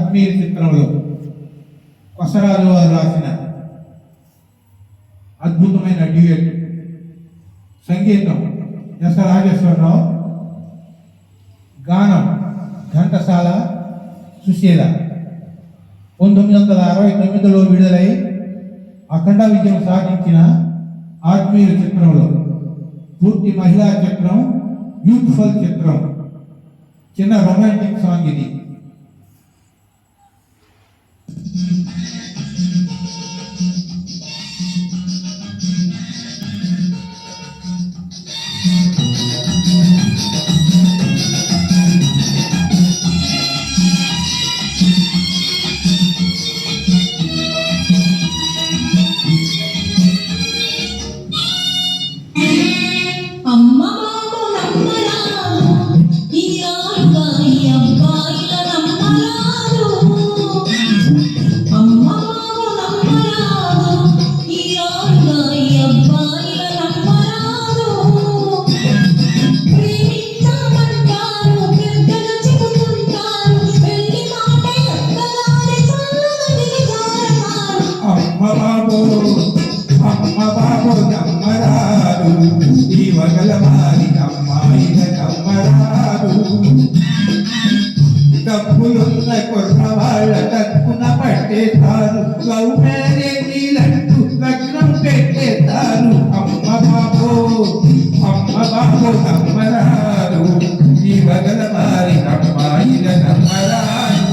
అజ్మీర్ చిత్రంలో కొసరాజు వారు రాసిన అద్భుతమైన డ్యూయట్. సంగీతం ఎస్ రాజేశ్వరరావు, గానం ఘంటసాల సుశీల. 1969లో విడుదలై అఖండ విజయం సాధించిన అజ్మీర్ చిత్రంలో పూర్తి మహిళా చిత్రం, బ్యూటిఫుల్ చిత్రం. చిన్న రొమాంటిక్ సాంగ్ ఇది. డబ్బులున్న కుర్రవాళ్ళ తక్కున పట్టేస్తారు, లవ్ మ్యారేజీలంటూ లగ్నం పెట్టేస్తారు. అమ్మ బాబో నమ్మరారు, ఈ వగల వారి అమ్మాయిల నమ్మరారు.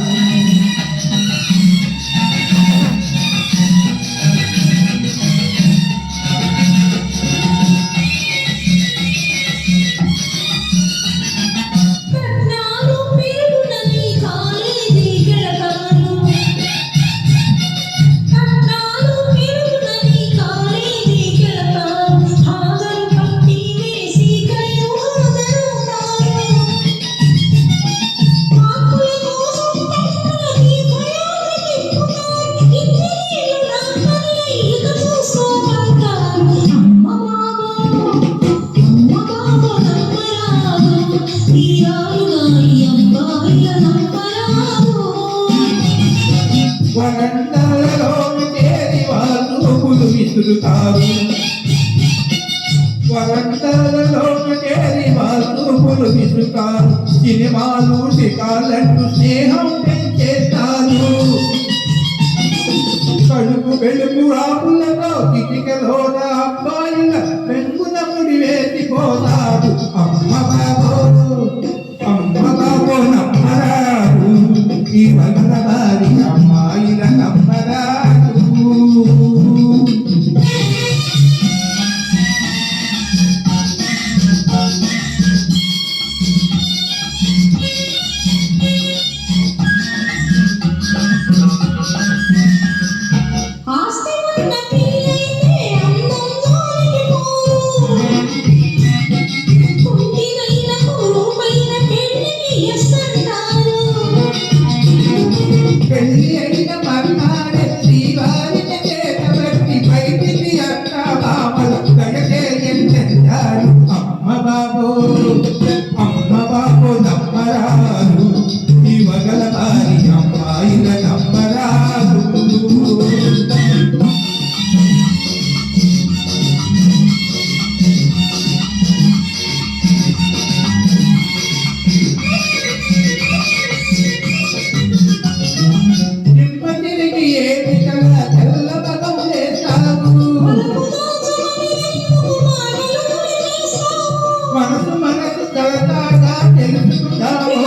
వరండాలలో చేరి వాళ్ళు పులు విసురుతారు, వరండాలలో చేరి వాళ్ళు పులు విసురుతారు. సినిమాలు శిఖాలంటూ స్నేహం పెంచేస్తారు, కడుపు వెలుగు రాములలో కిటికలోన అబ్బాయిల పెంగున ముడి వేసిపోతారు. అమ్మ బాబో నమ్మరారు, ఈ వగల వారి అమ్మాయిల నమ్మరారు. అమ్మ బాబో నమ్మరారు, ఈ వగల వారి అమ్మాయిల నమ్మరారు. తిరిగి ఏమి కల తెల్ల పదం చేస్తావు, మనసు కలతాగా తెలుసుకుంటావు.